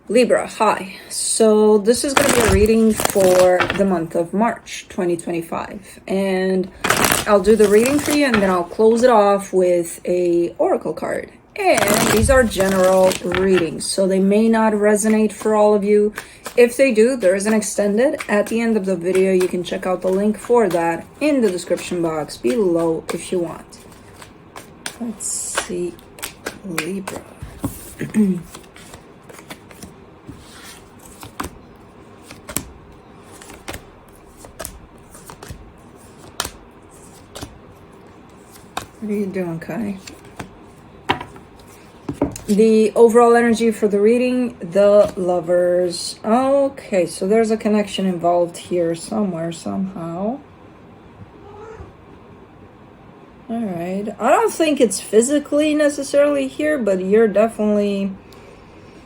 Libra, hi. So this is going to be a reading for the month of March 2025. And I'll do the reading for you and then I'll close it off with a oracle card. And these are general readings, so they may not resonate for all of you. If they do, there is an extended at the end of the video. You can check out the link for that in the description box below if you want. Let's see, Libra. What are you doing, Kai? The overall energy for the reading, the Lovers. Okay, so there's a connection involved here somewhere, somehow. All right. I don't think it's physically necessarily here, but you're definitely...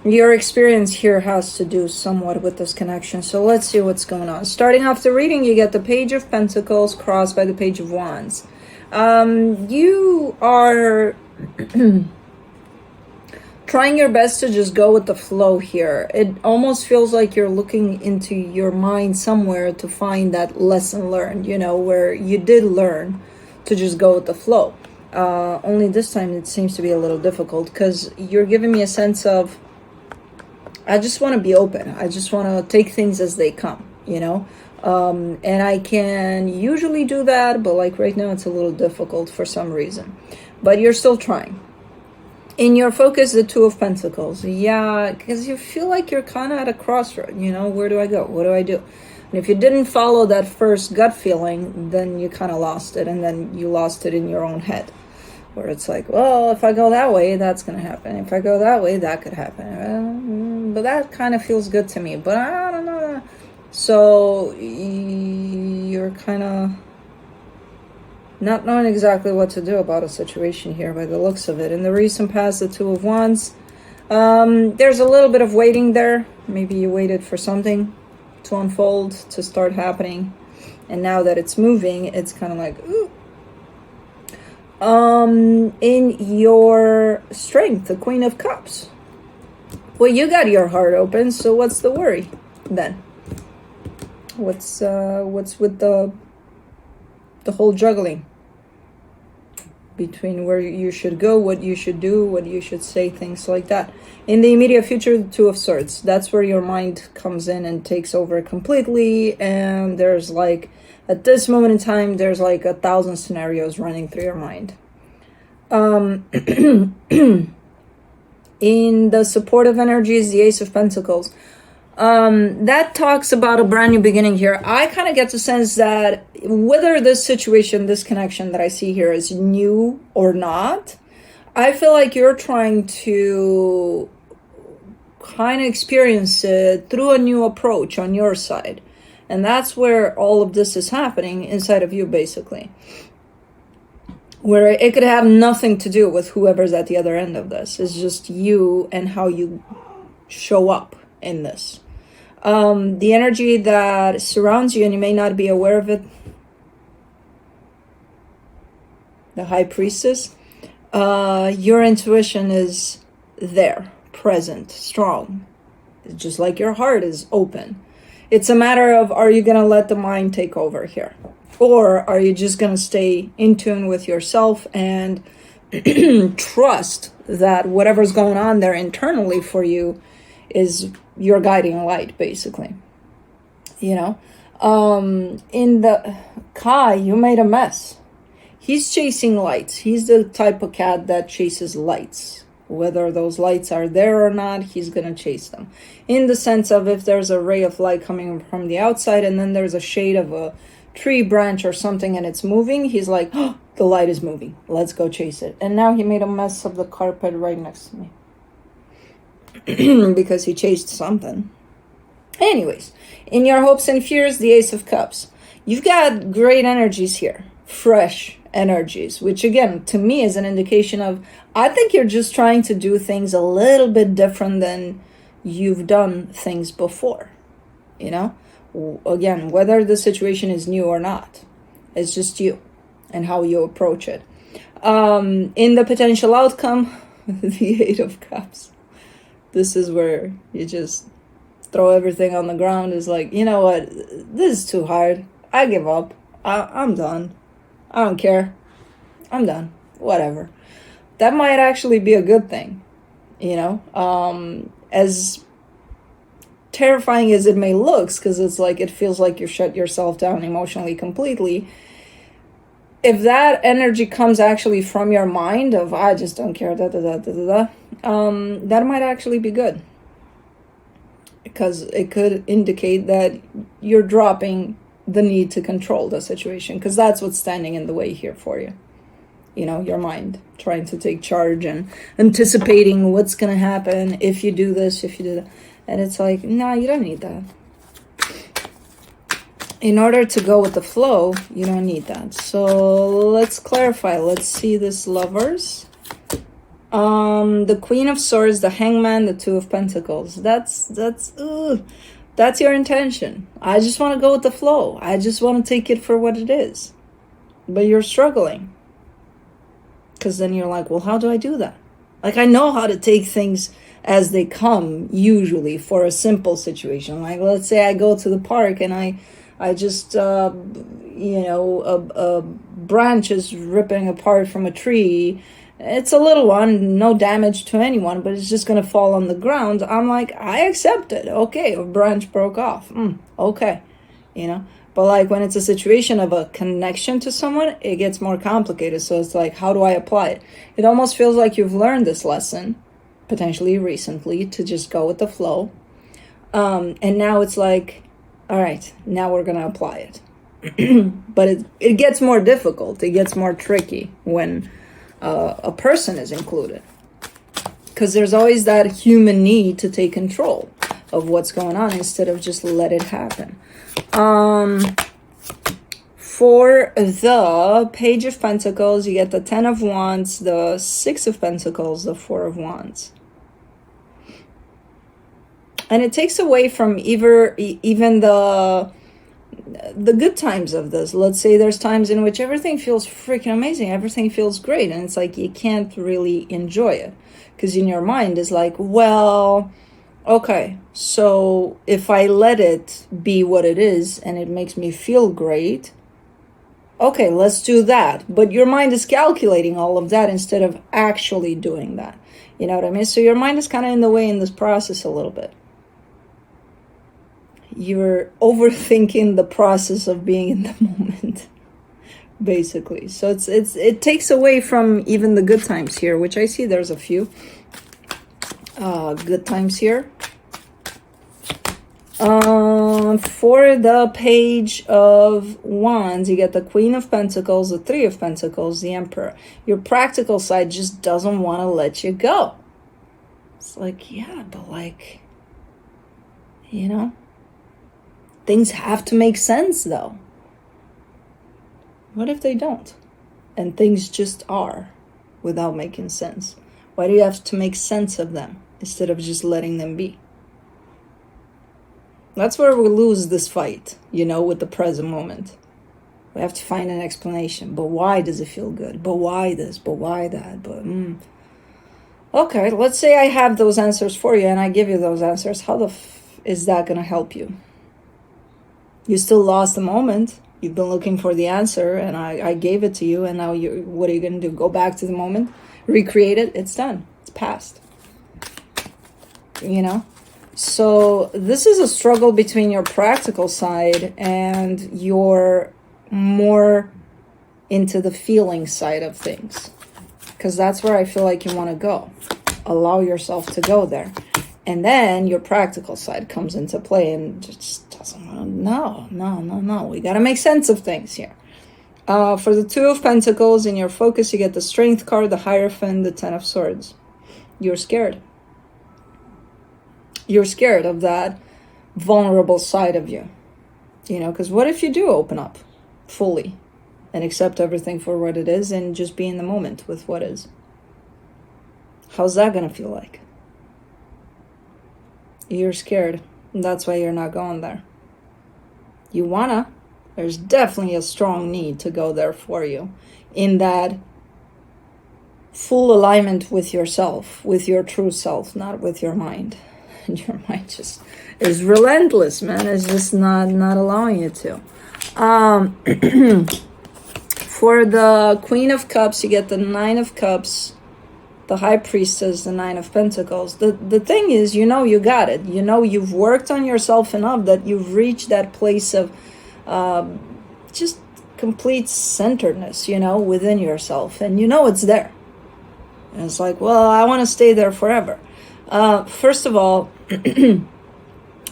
your experience here has to do somewhat with this connection. So let's see what's going on. Starting off the reading, you get the Page of Pentacles crossed by the Page of Wands. You are trying your best to just go with the flow here. It almost feels like you're looking into your mind somewhere to find that lesson learned, you know, where you did learn to just go with the flow. Only this time it seems to be a little difficult because you're giving me a sense of, I just want to be open. I just want to take things as they come, you know? And I can usually do that, but like right now it's a little difficult for some reason. But you're still trying. In your focus, the Two of Pentacles. Yeah, because you feel like you're kind of at a crossroad, you know? Where do I go? What do I do? And if you didn't follow that first gut feeling, then you kind of lost it. And then you lost it in your own head. Where it's like, well, if I go that way, that's going to happen. If I go that way, that could happen. But that kind of feels good to me. But I don't know. So you're kind of not knowing exactly what to do about a situation here by the looks of it. In the recent past, the Two of Wands, there's a little bit of waiting there. Maybe you waited for something to unfold, to start happening. And now that it's moving, it's kind of like, ooh. In your Strength, the Queen of Cups. Well, you got your heart open, so what's the worry then? What's with the whole juggling between where you should go, what you should do, what you should say, things like that. In the immediate future, the Two of Swords. That's where your mind comes in and takes over completely. And there's like, at this moment in time, there's like 1,000 scenarios running through your mind. In the supportive energies, the Ace of Pentacles. That talks about a brand new beginning here. I kind of get the sense that whether this situation, this connection that I see here is new or not, I feel like you're trying to kind of experience it through a new approach on your side. And that's where all of this is happening inside of you, basically. Where it could have nothing to do with whoever's at the other end of this. It's just you and how you show up in this. The energy that surrounds you, and you may not be aware of it, the High Priestess, your intuition is there, present, strong. Just like your heart is open. It's a matter of, are you going to let the mind take over here? Or are you just going to stay in tune with yourself and trust that whatever's going on there internally for you is your guiding light, basically? You know? In the Kai, you made a mess. He's chasing lights. He's the type of cat that chases lights. Whether those lights are there or not, he's going to chase them. In the sense of, if there's a ray of light coming from the outside and then there's a shade of a tree branch or something and it's moving, he's like, oh, the light is moving. Let's go chase it. And now he made a mess of the carpet right next to me. Because he chased something. Anyways, in your hopes and fears, the Ace of Cups. You've got great energies here. Fresh energies, which again, to me is an indication of, I think you're just trying to do things a little bit different than you've done things before. You know? Again, whether the situation is new or not, it's just you and how you approach it. In the potential outcome, the Eight of Cups. This is where you just throw everything on the ground. Is like, you know what, this is too hard. I give up. I'm done. I don't care. I'm done. Whatever. That might actually be a good thing, you know, as terrifying as it may look, because it's like, it feels like you shut yourself down emotionally completely. If that energy comes actually from your mind of, I just don't care, that might actually be good. Because it could indicate that you're dropping the need to control the situation, because that's what's standing in the way here for you. You know, your mind trying to take charge and anticipating what's going to happen if you do this, if you do that. And it's like, nah, you don't need that. In order to go with the flow, you don't need that. So let's clarify. Let's see this Lovers. The Queen of Swords, the Hangman, the Two of Pentacles. That's your intention. I just want to go with the flow. I just want to take it for what it is. But you're struggling. Because then you're like, well, how do I do that? Like, I know how to take things as they come, usually, for a simple situation. Like, let's say I go to the park and I just, you know, a branch is ripping apart from a tree. It's a little one, no damage to anyone, but it's just going to fall on the ground. I'm like, I accept it. Okay, a branch broke off. Okay, you know. But like when it's a situation of a connection to someone, it gets more complicated. So it's like, how do I apply it? It almost feels like you've learned this lesson, potentially recently, to just go with the flow. And now it's like, all right, now we're going to apply it. But it gets more difficult. It gets more tricky when a person is included. Because there's always that human need to take control of what's going on instead of just let it happen. For the Page of Pentacles, you get the 10 of Wands, the 6 of Pentacles, the 4 of Wands. And it takes away from even the good times of this. Let's say there's times in which everything feels freaking amazing. Everything feels great. And it's like you can't really enjoy it. Because in your mind is like, well, okay, so if I let it be what it is and it makes me feel great, okay, let's do that. But your mind is calculating all of that instead of actually doing that. You know what I mean? So your mind is kind of in the way in this process a little bit. You're overthinking the process of being in the moment, basically. So it takes away from even the good times here, which I see there's a few good times here. For the Page of Wands, you get the Queen of Pentacles, the 3 of Pentacles, the Emperor. Your practical side just doesn't want to let you go. It's like, yeah, but like, you know, things have to make sense though. What if they don't? And things just are without making sense? Why do you have to make sense of them instead of just letting them be? That's where we lose this fight, you know, with the present moment. We have to find an explanation. But why does it feel good? But why this? But why that? But, Okay, let's say I have those answers for you and I give you those answers. How the is that going to help you? You still lost the moment. You've been looking for the answer and I gave it to you. And now what are you going to do? Go back to the moment? Recreate it? It's done. It's past. You know? So this is a struggle between your practical side and your more into the feeling side of things. Because that's where I feel like you want to go. Allow yourself to go there. And then your practical side comes into play and just doesn't want to, no. We got to make sense of things here. For the 2 of Pentacles, in your focus, you get the Strength card, the Hierophant, the 10 of Swords. You're scared. You're scared of that vulnerable side of you. You know, because what if you do open up fully and accept everything for what it is and just be in the moment with what is? How's that going to feel like? You're scared. And that's why you're not going there. You wanna. There's definitely a strong need to go there for you. In that full alignment with yourself, with your true self, not with your mind. And your mind just is relentless, man. It's just not allowing you to. For the Queen of Cups, you get the Nine of Cups, the High Priestess, the Nine of Pentacles. The thing is, you know you got it. You know you've worked on yourself enough that you've reached that place of just complete centeredness, you know, within yourself. And you know it's there. And it's like, well, I want to stay there forever. First of all,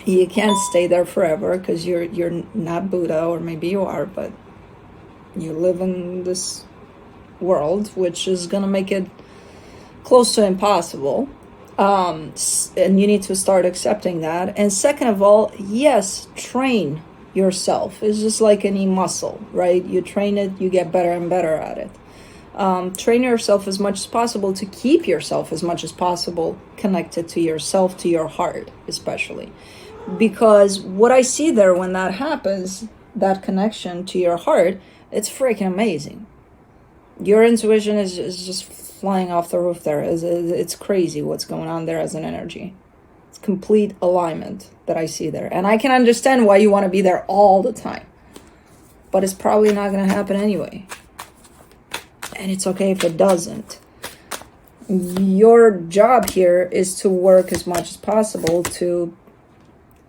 you can't stay there forever because you're not Buddha, or maybe you are, but you live in this world, which is going to make it close to impossible. And you need to start accepting that. And second of all, yes, train yourself. It's just like any muscle, right? You train it, you get better and better at it. Train yourself as much as possible to keep yourself as much as possible connected to yourself, to your heart, especially. Because what I see there when that happens, that connection to your heart, it's freaking amazing. Your intuition is just flying off the roof there. It's crazy what's going on there as an energy. It's complete alignment that I see there. And I can understand why you want to be there all the time. But it's probably not going to happen anyway. And it's okay if it doesn't. Your job here is to work as much as possible to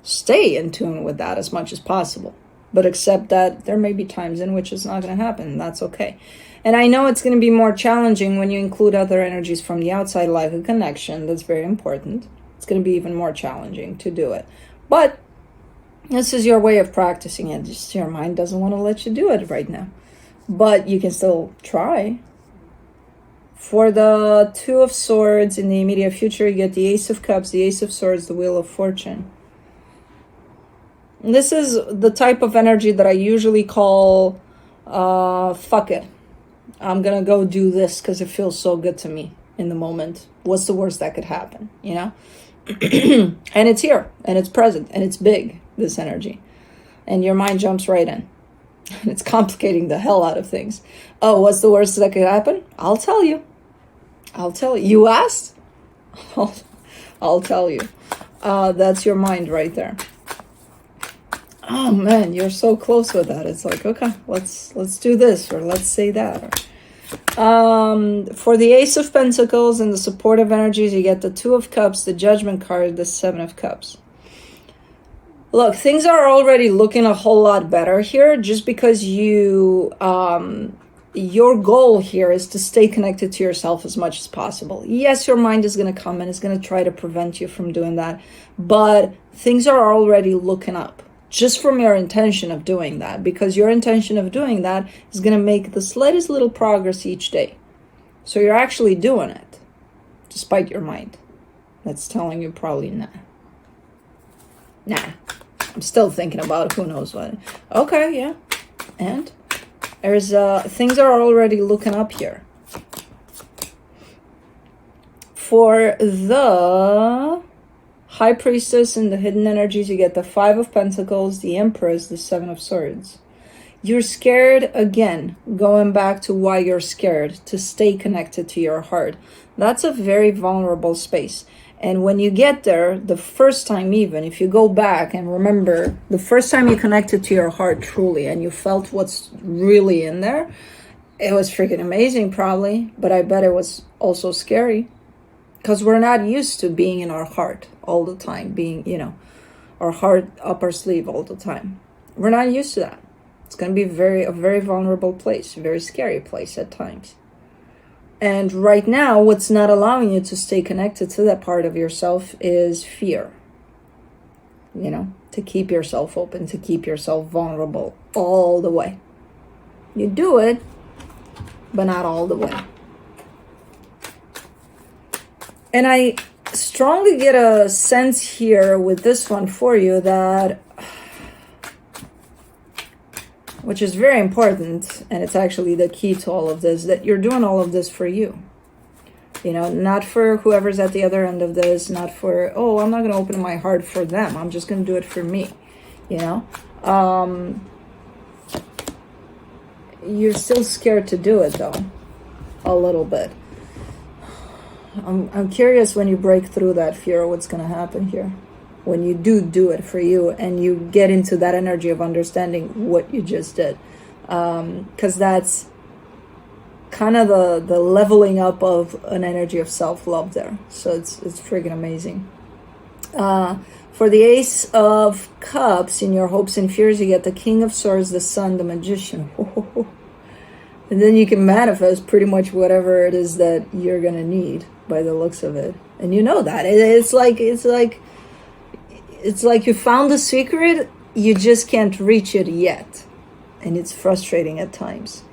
stay in tune with that as much as possible. But accept that there may be times in which it's not going to happen. And that's okay. And I know it's going to be more challenging when you include other energies from the outside, like a connection. That's very important. It's going to be even more challenging to do it. But this is your way of practicing it. Just your mind doesn't want to let you do it right now. But you can still try. For the Two of Swords in the immediate future, you get the Ace of Cups, the Ace of Swords, the Wheel of Fortune. And this is the type of energy that I usually call, fuck it. I'm going to go do this because it feels so good to me in the moment. What's the worst that could happen, you know? And it's here, and it's present, and it's big, this energy. And your mind jumps right in. And it's complicating the hell out of things. Oh, what's the worst that could happen? I'll tell you. I'll tell you. You asked? I'll tell you. That's your mind right there. Oh man, you're so close with that. It's like, okay, let's do this, or let's say that. For the Ace of Pentacles and the supportive energies, you get the Two of Cups, the Judgment card, the Seven of Cups. Look, things are already looking a whole lot better here, just because your goal here is to stay connected to yourself as much as possible. Yes, your mind is going to come and it's going to try to prevent you from doing that, but things are already looking up just from your intention of doing that, because your intention of doing that is going to make the slightest little progress each day. So you're actually doing it, despite your mind that's telling you probably nah. I'm still thinking about who knows what. Okay, yeah. And there's things are already looking up here. For the High Priestess and the hidden energies, you get the Five of Pentacles, the Empress, the Seven of Swords. You're scared again, going back to why you're scared, to stay connected to your heart. That's a very vulnerable space. And when you get there, the first time even, if you go back and remember, the first time you connected to your heart truly and you felt what's really in there, it was freaking amazing probably, but I bet it was also scary. Because we're not used to being in our heart all the time, being, you know, our heart up our sleeve all the time. We're not used to that. It's going to be a very vulnerable place, a very scary place at times. And right now, what's not allowing you to stay connected to that part of yourself is fear. You know, to keep yourself open, to keep yourself vulnerable all the way. You do it, but not all the way. And I strongly get a sense here with this one for you that, which is very important, and it's actually the key to all of this, that you're doing all of this for you. You know, not for whoever's at the other end of this, not for, oh, I'm not going to open my heart for them. I'm just going to do it for me, you know. You're still scared to do it, though, a little bit. I'm curious when you break through that fear, what's going to happen here. When you do it for you and you get into that energy of understanding what you just did. Because that's kind of the leveling up of an energy of self-love there. So it's freaking amazing. For the Ace of Cups, in your hopes and fears, you get the King of Swords, the Sun, the Magician. And then you can manifest pretty much whatever it is that you're going to need by the looks of it. And you know that. It's like you found the secret, you just can't reach it yet. And it's frustrating at times.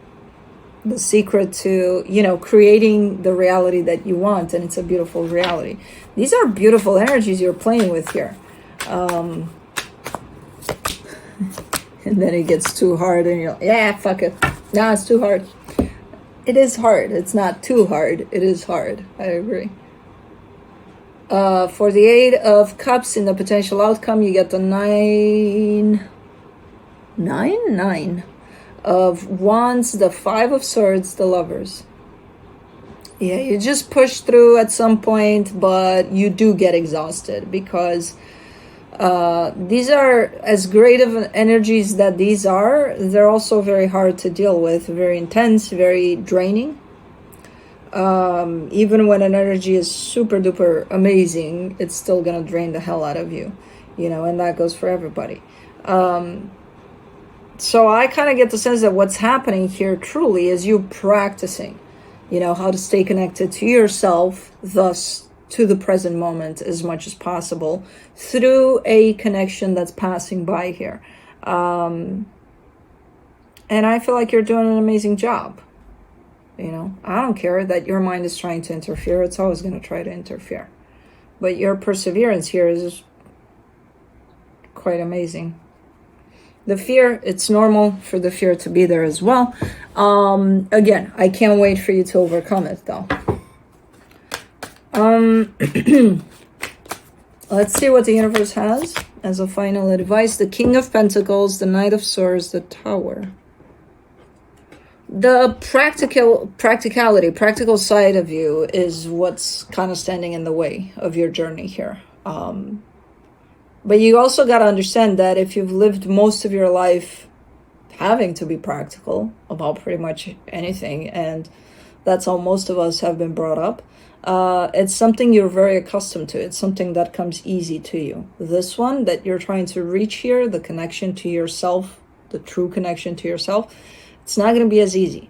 The secret to, creating the reality that you want, and it's a beautiful reality. These are beautiful energies you're playing with here. And then it gets too hard and you're like, yeah, fuck it. Nah, it's too hard. It is hard. It's not too hard. It is hard. I agree. For the Eight of Cups, in the potential outcome, you get the nine of Wands, the Five of Swords, the Lovers. Yeah, you just push through at some point, but you do get exhausted because these are, as great of energies that these are, they're also very hard to deal with, very intense, very draining. Even when an energy is super duper amazing, it's still gonna drain the hell out of you, and that goes for everybody. So I kind of get the sense that what's happening here truly is you practicing, how to stay connected to yourself, thus to the present moment as much as possible through a connection that's passing by here. And I feel like you're doing an amazing job. I don't care that your mind is trying to interfere. It's always going to try to interfere. But your perseverance here is quite amazing. The fear, it's normal for the fear to be there as well. Again, I can't wait for you to overcome it, though. Let's see what the universe has as a final advice. The King of Pentacles, the Knight of Swords, the Tower. The practical side of you is what's kind of standing in the way of your journey here. But you also got to understand that if you've lived most of your life having to be practical about pretty much anything, and that's how most of us have been brought up, it's something you're very accustomed to. It's something that comes easy to you. This one that you're trying to reach here, the connection to yourself, the true connection to yourself, it's not going to be as easy.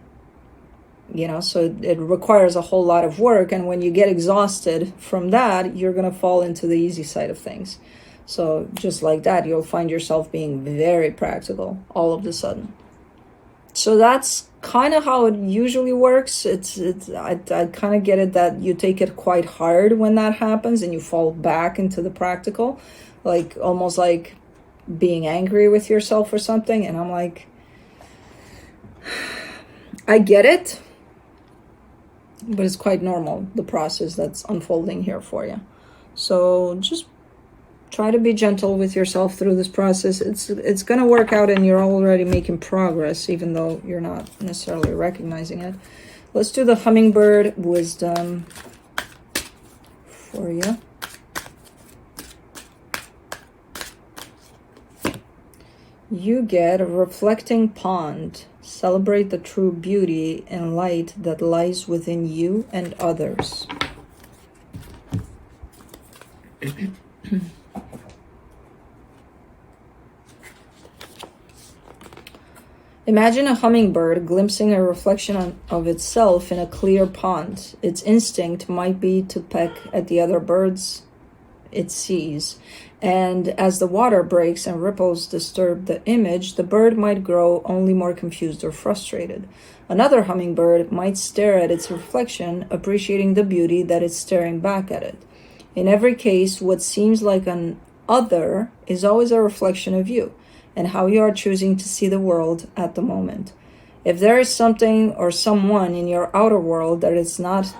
So it requires a whole lot of work. And when you get exhausted from that, you're going to fall into the easy side of things. So just like that, you'll find yourself being very practical all of a sudden. So that's kind of how it usually works. I kind of get it that you take it quite hard when that happens and you fall back into the practical, like almost like being angry with yourself or something. And I'm like, I get it, but it's quite normal, the process that's unfolding here for you. So just try to be gentle with yourself through this process. It's going to work out and you're already making progress, even though you're not necessarily recognizing it. Let's do the Hummingbird Wisdom for you. You get a reflecting pond. Celebrate the true beauty and light that lies within you and others. Imagine a hummingbird glimpsing a reflection of itself in a clear pond. Its instinct might be to peck at the other birds it sees, and as the water breaks and ripples disturb the image, the bird might grow only more confused or frustrated. Another hummingbird might stare at its reflection, appreciating the beauty that is staring back at it. In every case, what seems like an other is always a reflection of you and how you are choosing to see the world at the moment. If there is something or someone in your outer world that is not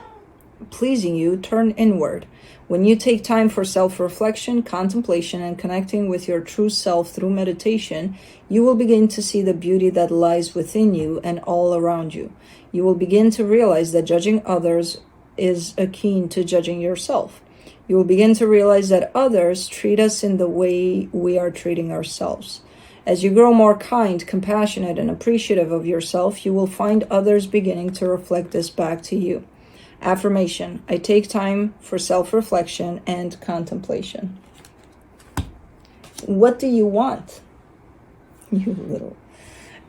pleasing you, turn inward. When you take time for self-reflection, contemplation, and connecting with your true self through meditation, you will begin to see the beauty that lies within you and all around you. You will begin to realize that judging others is akin to judging yourself. You will begin to realize that others treat us in the way we are treating ourselves. As you grow more kind, compassionate, and appreciative of yourself, you will find others beginning to reflect this back to you. Affirmation: I take time for self-reflection and contemplation. What do you want? You little...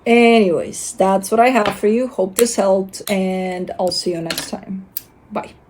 Anyways, that's what I have for you. Hope this helped, and I'll see you next time. Bye.